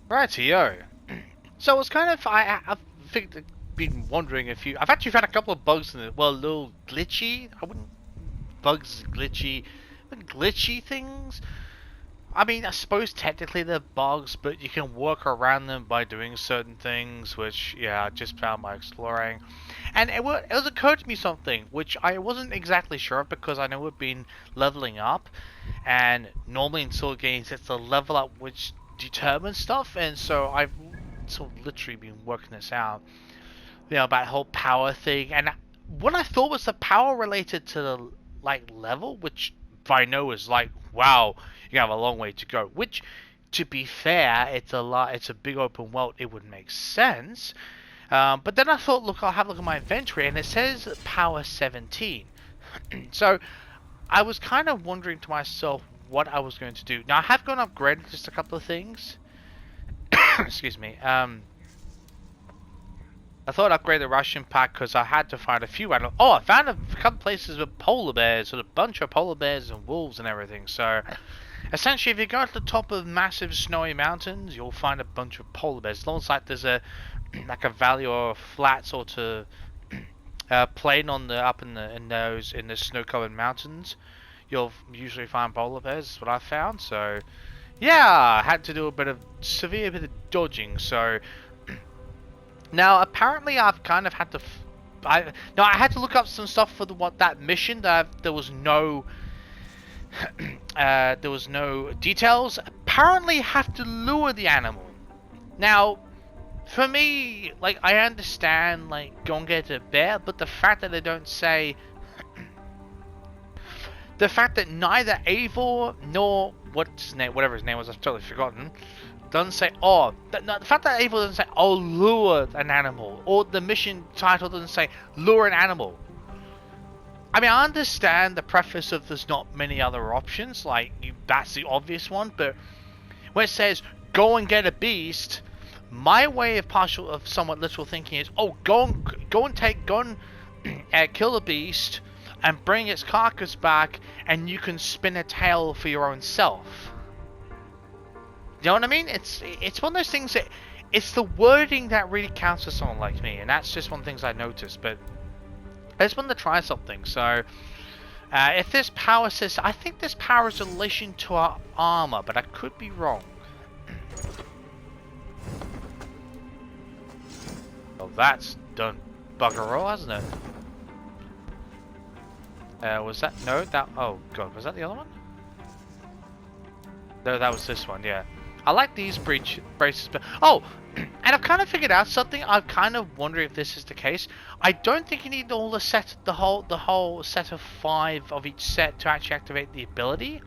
Rightio. So it was kind of I've been wondering if you. I've actually found a couple of bugs in it. Well, a little glitchy. I wouldn't bugs glitchy, but glitchy things. I mean, I suppose technically they're bugs, but you can work around them by doing certain things, which, yeah, I just found by exploring. And it was occurred to me something, which I wasn't exactly sure of because I know we've been leveling up, and normally in sword games it's the level up which determines stuff, and so I've sort of literally been working this out, about the whole power thing, and what I thought was the power related to the, like, level, which I know is like, wow, you have a long way to go. Which, to be fair, it's a big open world. It would make sense. But then I thought, look, I'll have a look at my inventory, and it says power 17. So I was kind of wondering to myself what I was going to do. Now I have gone upgraded just a couple of things. Excuse me. I thought I'd upgrade the Russian pack because I had to find a few animals. Oh, I found a couple places with polar bears, with a bunch of polar bears and wolves and everything. So, essentially, if you go to the top of massive snowy mountains, you'll find a bunch of polar bears. As long as like there's a like a valley or a flat sort of plain on the up in the snow-covered mountains, you'll usually find polar bears. That's what I found. So, yeah, I had to do a severe bit of dodging. So. Now, apparently, I've kind of had to. I had to look up some stuff for that mission. There was no details. Apparently, you have to lure the animal. Now, for me, like, I understand, like, go and get a bear, but the fact that they don't say, the fact that neither Eivor nor whatever his name was, I've totally forgotten. Doesn't say, the fact that Eivor doesn't say, lure an animal, or the mission title doesn't say, lure an animal. I mean, I understand the preface of there's not many other options, like, that's the obvious one, but when it says, go and get a beast, my way of somewhat literal thinking is, go and kill the beast, and bring its carcass back, and you can spin a tale for your own self. You know what I mean? It's one of those things that it's the wording that really counts for someone like me, and that's just one of the things I noticed. But I just wanted to try something. So if this power says, I think this power is in relation to our armor, but I could be wrong. Well, that's done bugger all, hasn't it? Was that oh god, was that the other one? No, that was this one. Yeah. I like these braces, but and I've kind of figured out something. I'm kind of wondering if this is the case. I don't think you need all the whole set of 5 of each set to actually activate the ability.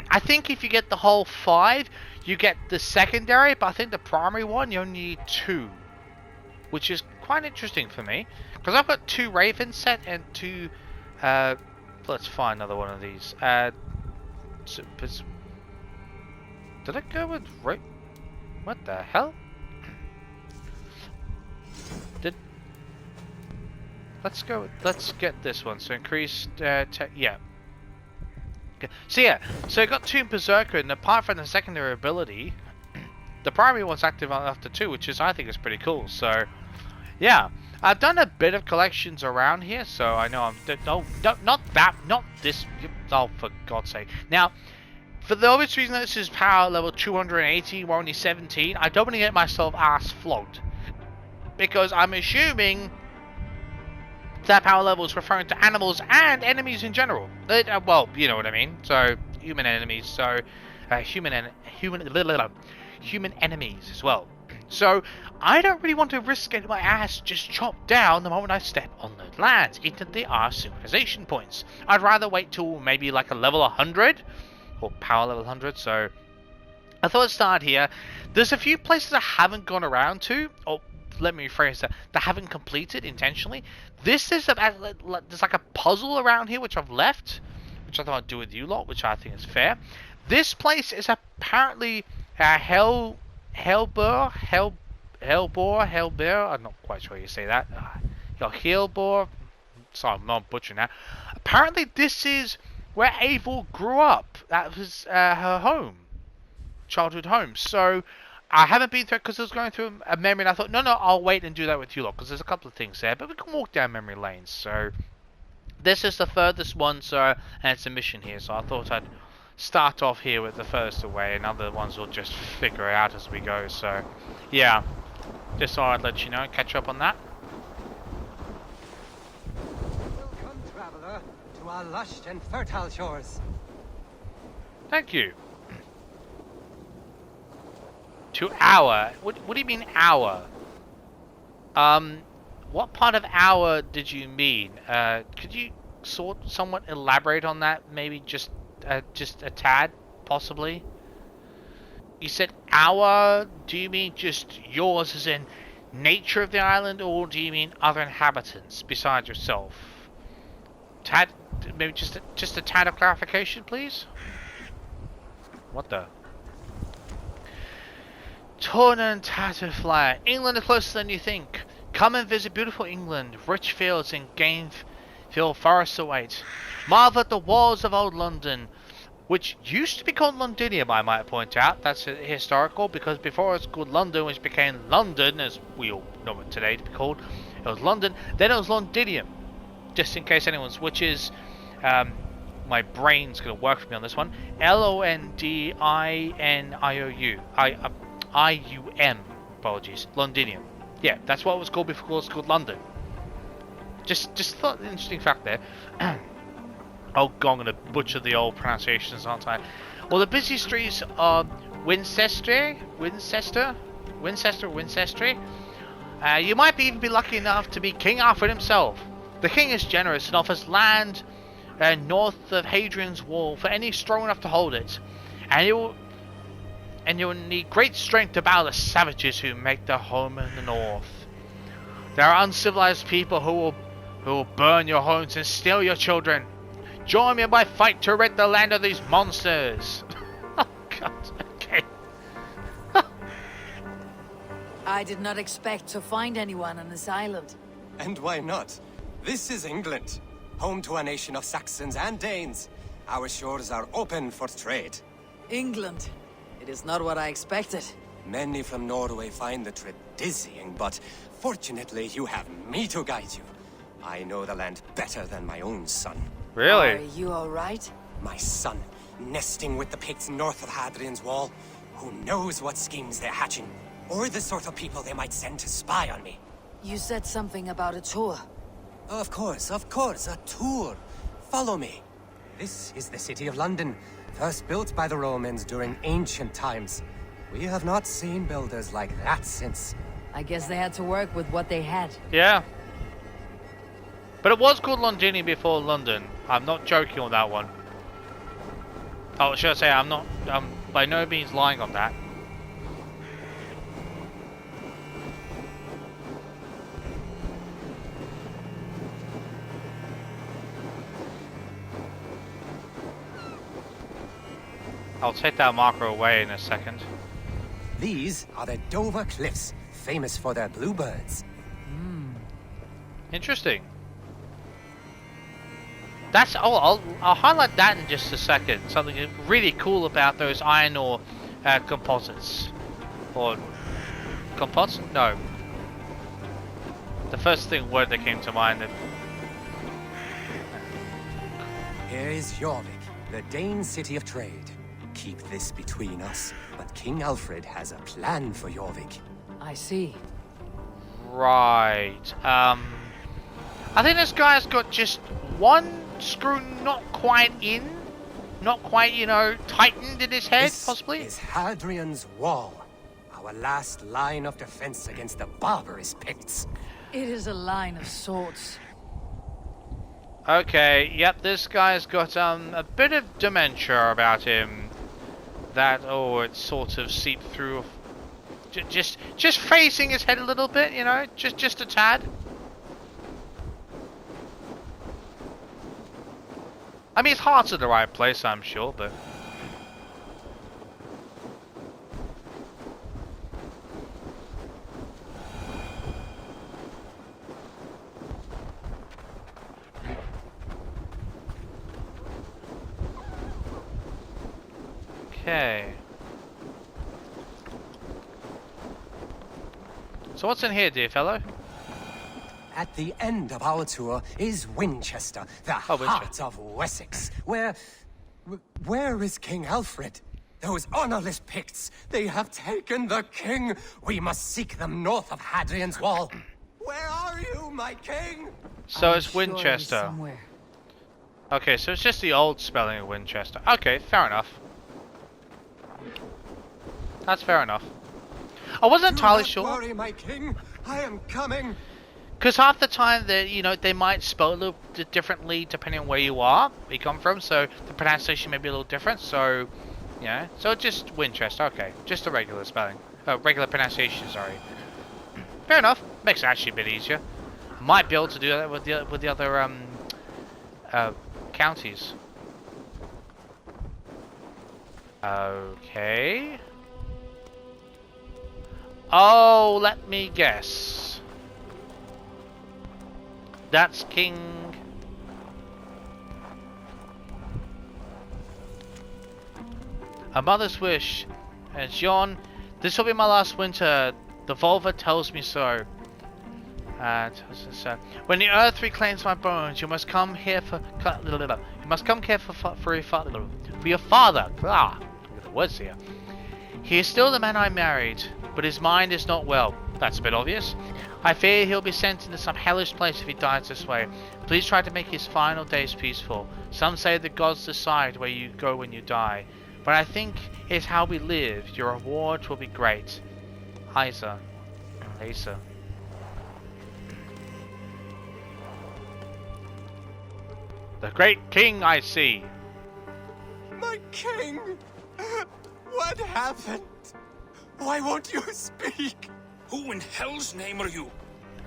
I think if you get the whole 5, you get the secondary, but I think the primary one you only need 2, which is quite interesting for me because I've got 2 Raven set and 2. Let's find another one of these. Did I go with right? What the hell? Let's get this one. So increased yeah. Okay. So I got 2 Berserker, and apart from the secondary ability, the primary one's active after 2, which I think is pretty cool. So yeah, I've done a bit of collections around here, so I know not this. Oh, for God's sake! Now. For the obvious reason that this is power level 280, we're only 17, I don't want to get myself ass flogged. Because I'm assuming that power level is referring to animals and enemies in general. Well, you know what I mean. So, human enemies, so human enemies as well. So, I don't really want to risk getting my ass just chopped down the moment I step on the lands into the synchronization points. I'd rather wait till maybe like a level 100. Or power level 100, so I thought I'd start here. There's a few places I haven't gone around to, or let me rephrase that haven't completed intentionally. This is there's like a puzzle around here which I've left, which I thought I'd do with you lot, which I think is fair. This place is apparently Hellbore. I'm not quite sure how you say that. Hellbore. Sorry, I'm not butchering that. Apparently, this is where Eivor grew up. That was her home. childhood home. So I haven't been through it because I was going through a memory, and I thought, no, I'll wait and do that with you lot because there's a couple of things there, but we can walk down memory lanes. So this is the furthest one, so and it's a mission here. So I thought I'd start off here with the furthest away, and other ones will just figure it out as we go. So yeah, just thought I'd let you know, catch up on that. Welcome, traveler, to our lush and fertile shores. Thank you. To our? What do you mean our? What part of our did you mean? Could you somewhat elaborate on that? Maybe just a tad, possibly. You said our. Do you mean just yours, as in nature of the island, or do you mean other inhabitants besides yourself? Tad, maybe just a tad of clarification, please. What the? Torn and tattered flyer. England is closer than you think. Come and visit beautiful England. Rich fields and game-filled forests await. Marvel at the walls of old London, which used to be called Londinium, I might point out. That's historical, because before it was called London, which became London, as we all know it today to be called. It was London, then it was Londinium. Just in case anyone switches, my brain's going to work for me on this one. Londiniou. IUM, apologies, Londinium. Yeah, that's what it was called before it was called London. Just thought an interesting fact there. Oh god, I'm going to butcher the old pronunciations, aren't I? Well, the busy streets of Winchester. You might even be lucky enough to meet King Alfred himself. The king is generous and offers land north of Hadrian's Wall for any strong enough to hold it. And you'll need great strength to battle the savages who make their home in the north. There are uncivilized people who will burn your homes and steal your children. Join me in my fight to rid the land of these monsters. Oh god, okay. I did not expect to find anyone on this island. And why not? This is England, home to a nation of Saxons and Danes. Our shores are open for trade. England. It is not what I expected. Many from Norway find the trip dizzying, but fortunately you have me to guide you. I know the land better than my own son. Really? Are you alright? My son, nesting with the Picts north of Hadrian's Wall. Who knows what schemes they're hatching, or the sort of people they might send to spy on me. You said something about a tour. Of course, a tour. Follow me. This is the city of London, first built by the Romans during ancient times. We have not seen builders like that since. I guess they had to work with what they had. Yeah. But it was called Londinium before London. I'm not joking on that one. Oh, should I say I'm by no means lying on that. I'll take that marker away in a second. These are the Dover Cliffs, famous for their bluebirds. Interesting. That's I'll highlight that in just a second. Something really cool about those iron ore composites, or composites? No. The first word that came to mind. Here is Jorvik, the Dane city of trade. Keep this between us, but King Alfred has a plan for Jorvik. I see. Right. I think this guy's got just one screw not quite, tightened in his head, This possibly? is Hadrian's Wall, our last line of defense against the barbarous Picts. It is a line of sorts. Okay, yep, this guy's got a bit of dementia about him. That, it sort of seeped through. Just facing his head a little bit, just a tad. I mean, his heart's in the right place, I'm sure, but... Okay. So what's in here, dear fellow? At the end of our tour is Winchester, the heart of Wessex, where is King Alfred? Those honorless Picts, they have taken the king. We must seek them north of Hadrian's Wall. Where are you, my king? So I'm it's sure he's Winchester. somewhere. Okay, so it's just the old spelling of Winchester. Okay, fair enough. That's fair enough. I wasn't entirely sure. Don't worry, my king. I am coming. Because half the time, they might spell a little differently depending on where you are, where you come from. So the pronunciation may be a little different. So, yeah. So just Winchester. Okay, just a regular spelling, regular pronunciation. Sorry. Fair enough. Makes it actually a bit easier. I might be able to do that with the other counties. Okay. Oh, let me guess. That's King... A mother's wish. And John, this will be my last winter. The Volva tells me so. When the earth reclaims my bones, you must come here for... You must come here for your father. For your father. Ah, look at the words here. He is still the man I married, but his mind is not well. That's a bit obvious. I fear he'll be sent into some hellish place if he dies this way. Please try to make his final days peaceful. Some say the gods decide where you go when you die, but I think it's how we live. Your reward will be great. Eivor. Layla. The great king I see. My king! What happened? Why won't you speak? Who in hell's name are you?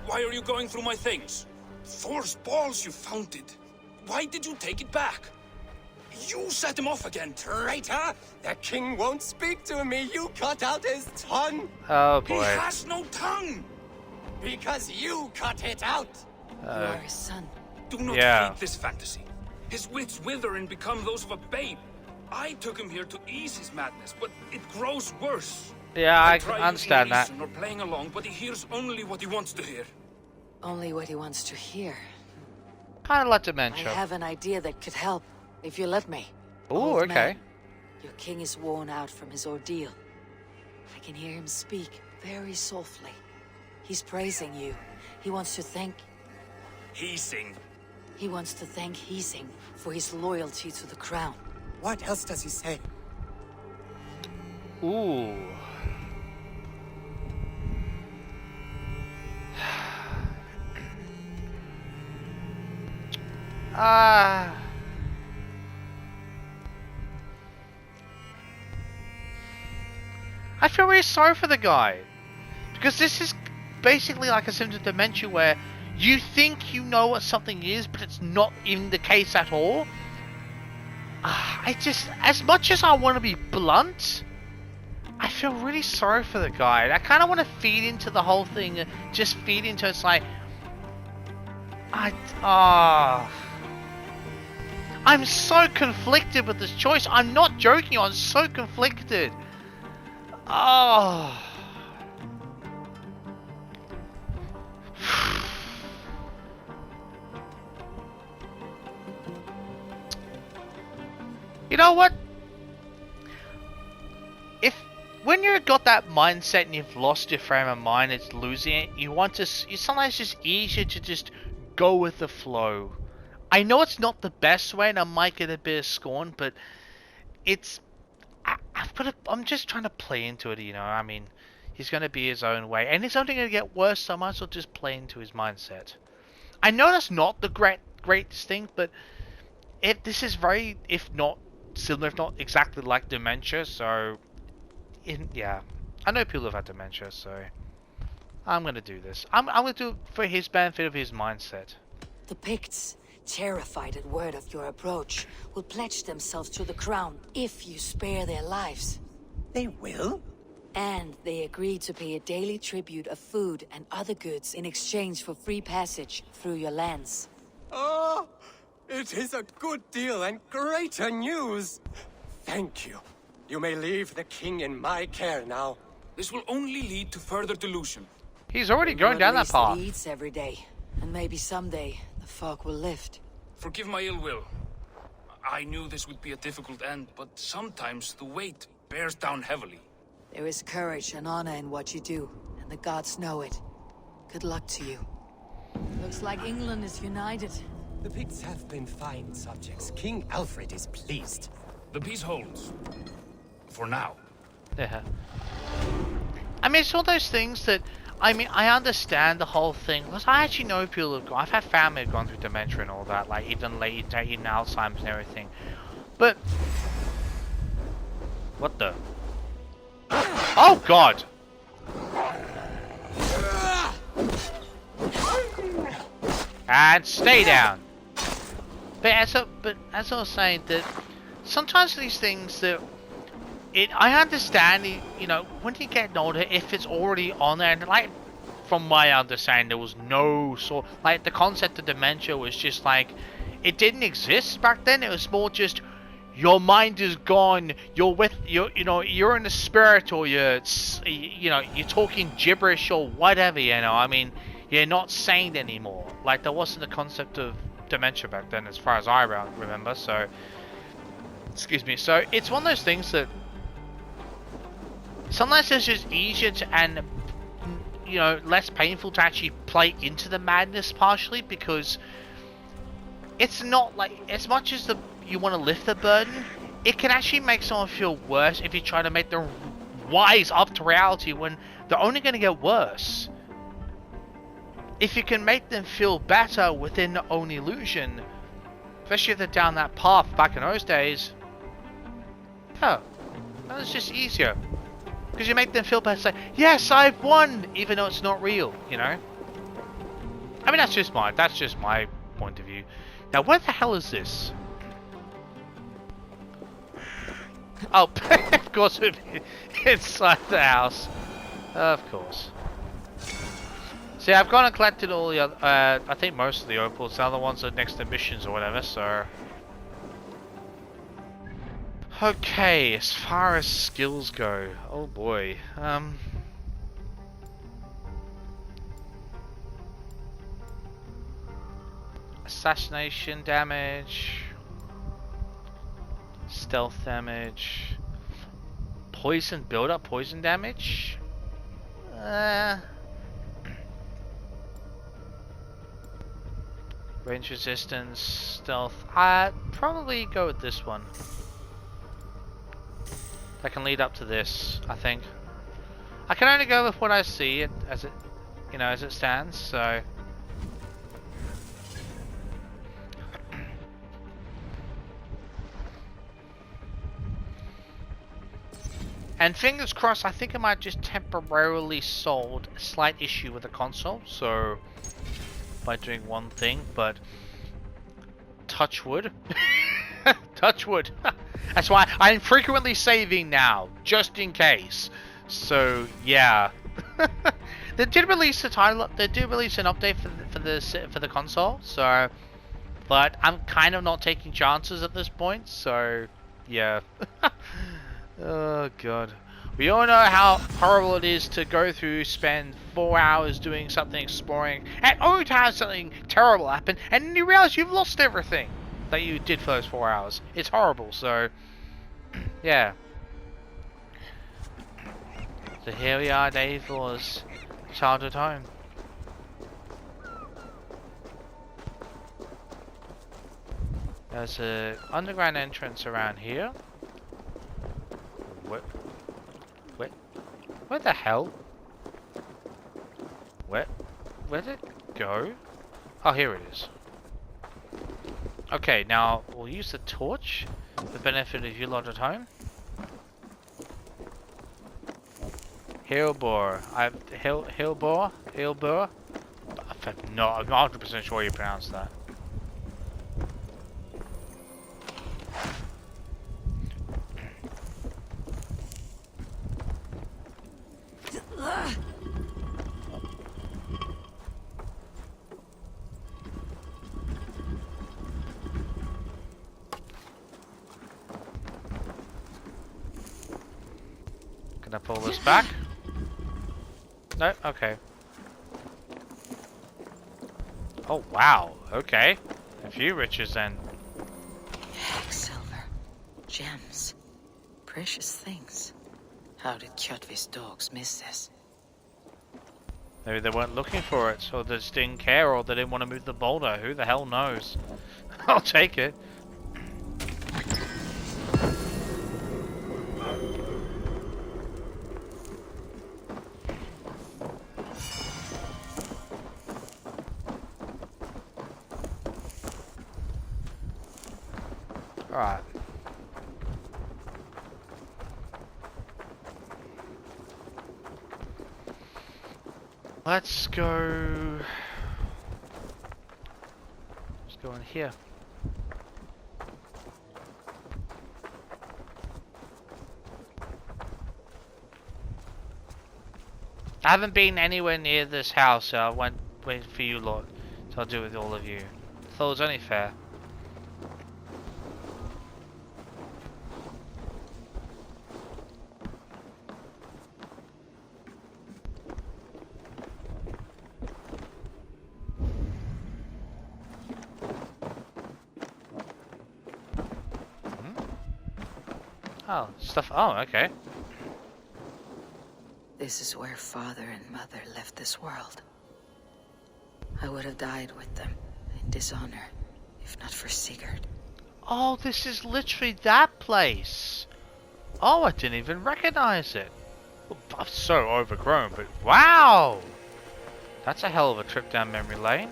Why are you going through my things? Thor's balls, you found it. Why did you take it back? You set him off again. Traitor! The king won't speak to me. You cut out his tongue. Oh He boy. has no tongue. Because you cut it out. You are his son. Do not Yeah. feed this fantasy. His wits wither and become those of a babe. I took him here to ease his madness, but it grows worse. Yeah, I try understand that. using reason or playing along, but he hears only what he wants to hear. Only what he wants to hear. Kind of like I dementia. have an idea that could help, if you let me. Ooh, Old okay. man, your king is worn out from his ordeal. I can hear him speak very softly. He's praising you. He wants to thank Hising for his loyalty to the crown. What else does he say? Ooh. Ah. I feel really sorry for the guy. Because this is basically like a symptom of dementia where you think you know what something is, but it's not even the case at all. I just, as much as I want to be blunt, I feel really sorry for the guy. I kind of want to feed into the whole thing, just feed into it's like, I'm so conflicted with this choice. I'm not joking. I'm so conflicted. Oh. You know what? When you've got that mindset and you've lost your frame of mind, it's losing it. You sometimes just easier to just go with the flow. I know it's not the best way, and I might get a bit of scorn, but it's. I'm just trying to play into it, you know. I mean, he's going to be his own way, and it's only going to get worse. So I might as well just play into his mindset. I know that's not the greatest thing, but this is very, if not similar, if not exactly like dementia. So, yeah, I know people have had dementia, so I'm going to do this. I'm going to do it for his benefit of his mindset. The Picts, terrified at word of your approach, will pledge themselves to the crown if you spare their lives. They will? And they agree to pay a daily tribute of food and other goods in exchange for free passage through your lands. Oh, it is a good deal and greater news. Thank you. You may leave the king in my care now. This will only lead to further delusion. He's already Or going at down that least that path. he eats every day. And maybe someday, the fog will lift. Forgive my ill will. I knew this would be a difficult end, but sometimes the weight bears down heavily. There is courage and honor in what you do, and the gods know it. Good luck to you. Looks like England is united. The Picts have been fine subjects. King Alfred is pleased. The peace holds. For now. Yeah. I mean, it's one of those things that, I mean, I understand the whole thing, because I actually know people who've gone, I've had family who've gone through dementia and all that, like even late, even Alzheimer's and everything. But, what the? Oh God! And stay down. But as I was saying, that sometimes these things that I understand, you know, when you get older, if it's already on there, and like from my understanding, there was no sort, like the concept of dementia was just like it didn't exist back then. It was more just your mind is gone. You're with you know, you're in the spirit, or you're talking gibberish or whatever. You know, I mean, you're not sane anymore. Like there wasn't the concept of dementia back then, as far as I remember. So, excuse me. So it's one of those things that sometimes it's just easier to, and you know, less painful to actually play into the madness partially, because it's not like, as much as you want to lift the burden, it can actually make someone feel worse if you try to make them wise up to reality when they're only going to get worse. If you can make them feel better within their own illusion, especially if they're down that path back in those days, yeah, that's just easier. Because you make them feel better, say, yes, I've won, even though it's not real, you know? I mean, that's just my point of view. Now, where the hell is this? Oh, of course, inside the house. Of course. See, I've gone and collected all the other, I think most of the opals. The other ones are next to missions or whatever, so... Okay, as far as skills go, oh boy, assassination damage, stealth damage, poison build-up, poison damage, range resistance, stealth. I'd probably go with this one. That can lead up to this, I think. I can only go with what I see as it, you know, as it stands. So, and fingers crossed, I think I might just temporarily solve a slight issue with the console. So, by doing one thing, but touch wood. Touch wood. That's why I'm frequently saving now, just in case. So yeah, they did release a title. They did release an update for the console. So, but I'm kind of not taking chances at this point. So yeah. Oh god. We all know how horrible it is to go through, spend 4 hours doing something, exploring, and only to have something terrible happen, and then you realize you've lost everything that you did for those 4 hours. It's horrible, so yeah. So here we are at Eivor's childhood home. There's an underground entrance around here. Where the hell? Where'd it go? Oh, here it is. Okay, now we'll use the torch for the benefit of you lot at home. Eivor. Eivor. No, I'm not 100% sure you pronounce that. Can I pull this back? No? Okay. Oh, wow. Okay. A few riches then. Silver, gems, precious things. How did Kjotve's dogs miss this? Maybe they weren't looking for it, or they just didn't care, or they didn't want to move the boulder. Who the hell knows? I'll take it. Alright. Let's go... Let's go in here. I haven't been anywhere near this house, so I went for you lot. So I'll do it with all of you. Thought it was only fair. Oh, stuff. Oh, okay. This is where father and mother left this world. I would have died with them in dishonor, if not for Sigurd. Oh, this is literally that place. Oh, I didn't even recognize it. I'm so overgrown, but wow! That's a hell of a trip down memory lane.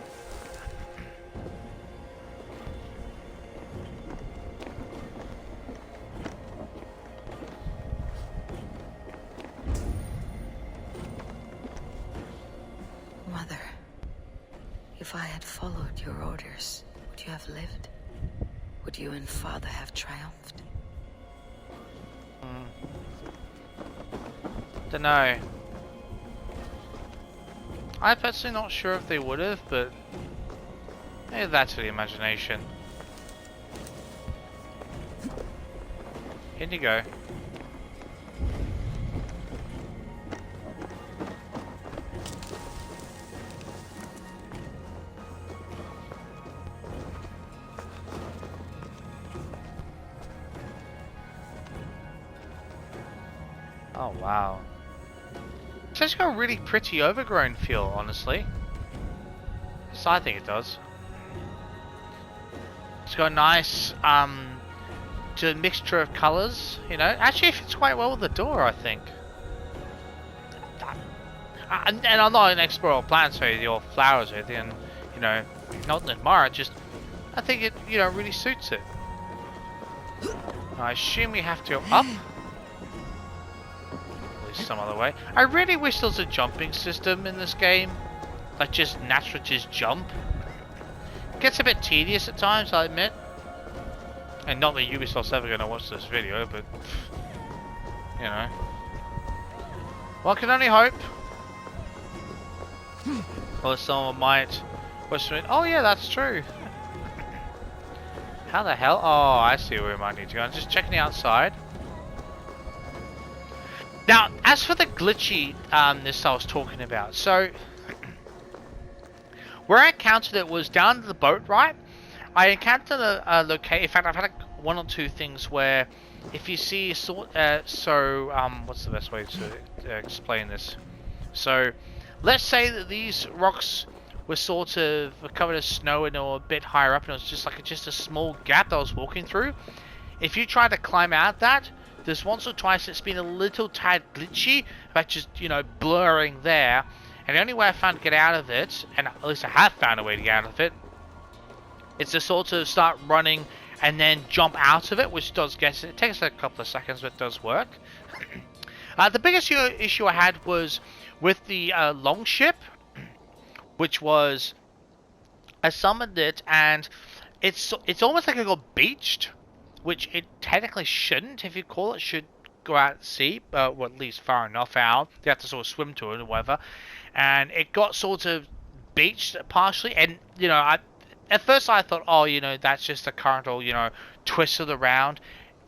Mother, if I had followed your orders, would you have lived? Would you and father have triumphed? Dunno. I'm personally not sure if they would have, but maybe that's for the imagination. In you go. Oh wow. It's just got a really pretty overgrown feel, honestly. So I think it does. It's got a nice mixture of colours, you know. Actually it fits quite well with the door, I think. And I'm not an expert on plants or your flowers or anything, and, you know, not admire it, just I think it, you know, really suits it. I assume we have to go up. Some other way. I really wish there was a jumping system in this game, like just naturally just jump. It gets a bit tedious at times, I admit. And not that Ubisoft's ever going to watch this video, but you know, one can only hope. Or someone might question it. Oh yeah, that's true. How the hell? Oh, I see where we might need to go. I'm just checking the outside. Now, as for the glitchy this I was talking about, so where I encountered it was down to the boat, right? I encountered a location. In fact, I've had one or two things where if you see what's the best way to explain this? So, let's say that these rocks were sort of covered in snow and they were a bit higher up, and it was just like just a small gap that I was walking through. If you try to climb out that, there's once or twice it's been a little tad glitchy, but just, you know, blurring there. And the only way I found to get out of it, and at least I have found a way to get out of it, is to sort of start running and then jump out of it, which does get it. It takes a couple of seconds, but it does work. The biggest issue I had was with the longship, which was I summoned it, and it's almost like it got beached, which it technically shouldn't. If you call it, should go out at sea, well, at least far enough out. You have to sort of swim to it or whatever. And it got sort of beached partially, and you know, at first I thought, oh, you know, that's just a current or, you know, twisted around.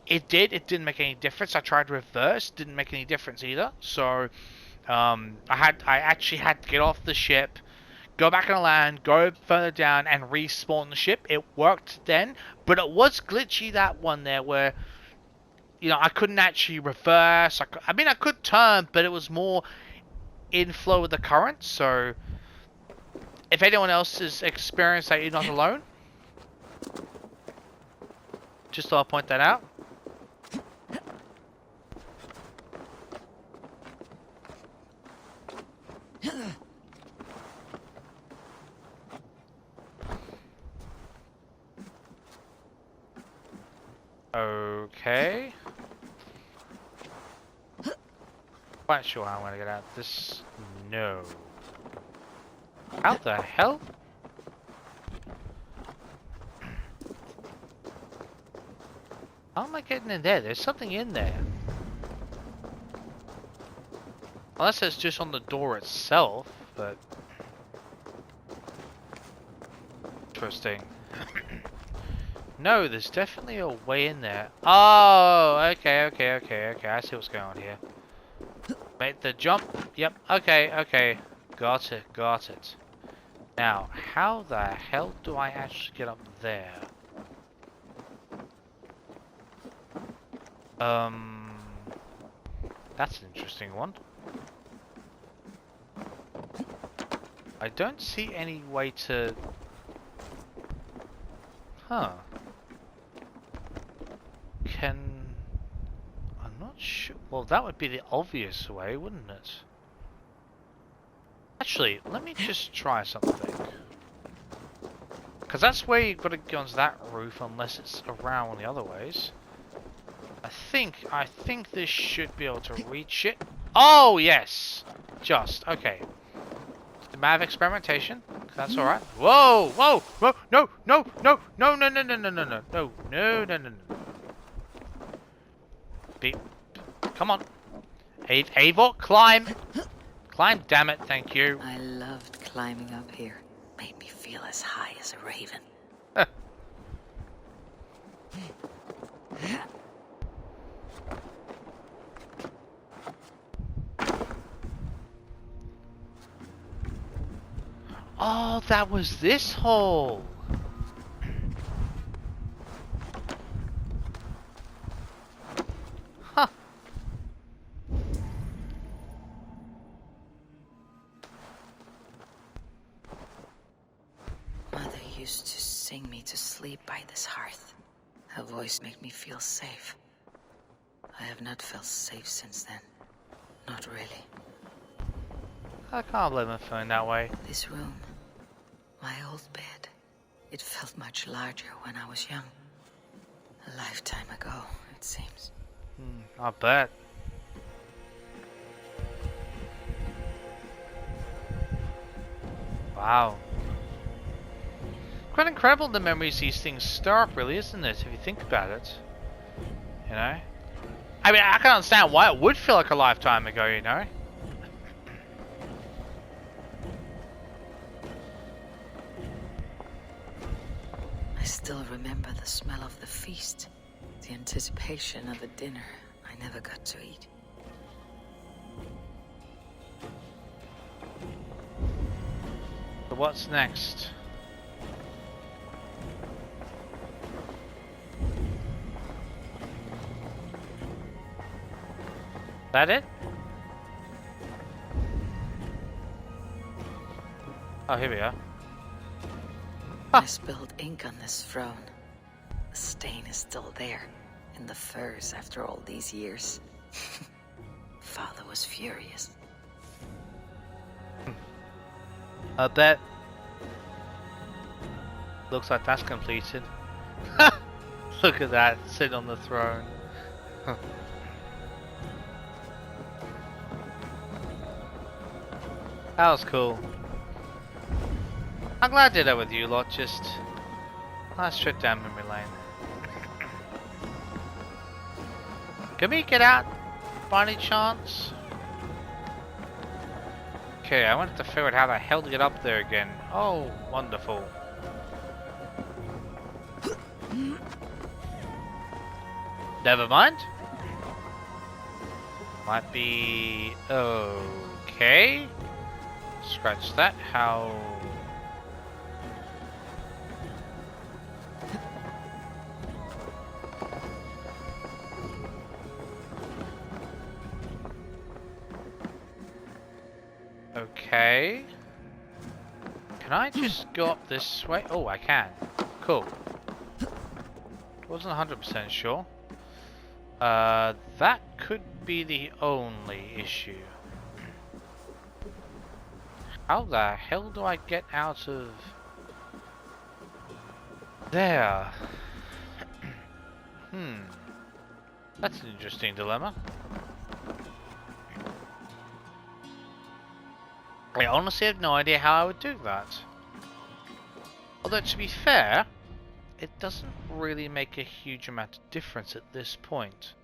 It didn't make any difference. I tried reverse, didn't make any difference either. So I actually had to get off the ship, go back on the land, go further down, and respawn the ship. It worked then, but it was glitchy, that one there, where, you know, I couldn't actually reverse. I mean, I could turn, but it was more in flow with the current. So, if anyone else has experienced that, you're not alone. Just thought I'd point that out. Okay. Quite sure how I'm gonna get out of this. No. How the hell? How am I getting in there? There's something in there. Unless it's just on the door itself, but... Interesting. No, there's definitely a way in there. Oh, okay. I see what's going on here. Make the jump. Yep, okay. Got it. Now, how the hell do I actually get up there? That's an interesting one. I don't see any way to... Huh. I'm not sure. Well, that would be the obvious way, wouldn't it? Actually, let me just try something. Because that's where you've got to go onto that roof, unless it's around one of the other ways. I think this should be able to reach it. Oh, yes! Just, okay. A matter of experimentation. That's alright. Whoa! No! Beep. Come on. Eivor, climb! Climb, damn it, thank you. I loved climbing up here. Made me feel as high as a raven. Oh, that was this hole. Huh. Mother used to sing me to sleep by this hearth. Her voice made me feel safe. I have not felt safe since then. Not really. I can't blame him feeling that way. This room, my old bed, it felt much larger when I was young. A lifetime ago, it seems. I bet. Wow. Quite incredible the memories these things stir up, really, isn't it? If you think about it. You know? I mean, I can understand why it would feel like a lifetime ago, you know? I still remember the smell of the feast, the anticipation of a dinner I never got to eat. So what's next? That it? Oh, here we are. I spilled ink on this throne. The stain is still there, in the furs after all these years. Father was furious. I bet. Looks like that's completed. Look at that, sitting on the throne. That was cool. I'm glad I did that with you lot, just nice trip down memory lane. Can we get out by any chance? Okay, I wanted to figure out how the hell to get up there again. Oh, wonderful. Never mind. Might be okay. Let's Scratch that. How... Okay. Can I just go up this way? Oh, I can. Cool. Wasn't 100% sure. That could be the only issue. How the hell do I get out of there? That's an interesting dilemma. I honestly have no idea how I would do that. Although, to be fair, it doesn't really make a huge amount of difference at this point.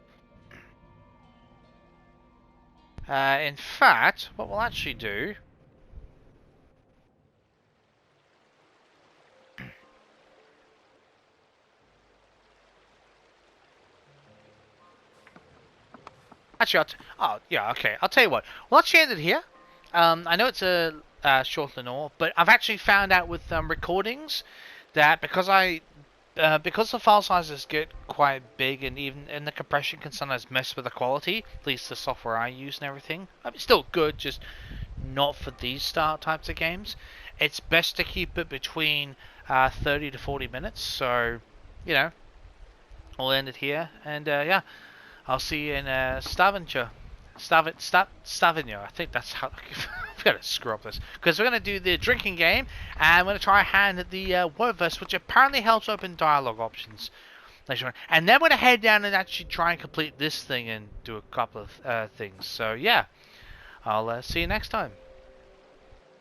In fact, what we'll actually do... Actually, I'll tell you what. We'll actually end it here. I know it's a short Lenore, but I've actually found out with recordings that because the file sizes get quite big and the compression can sometimes mess with the quality, at least the software I use and everything. I mean, it's still good, just not for these style types of games. It's best to keep it between 30 to 40 minutes. So, you know, we'll end it here, and yeah, I'll see you in Stavanger. Stavanger. I think that's how. I've got to screw up this because we're going to do the drinking game, and I'm going to try a hand at the word verse, which apparently helps open dialogue options later on. And then we're going to head down and actually try and complete this thing and do a couple of things. So yeah, I'll see you next time.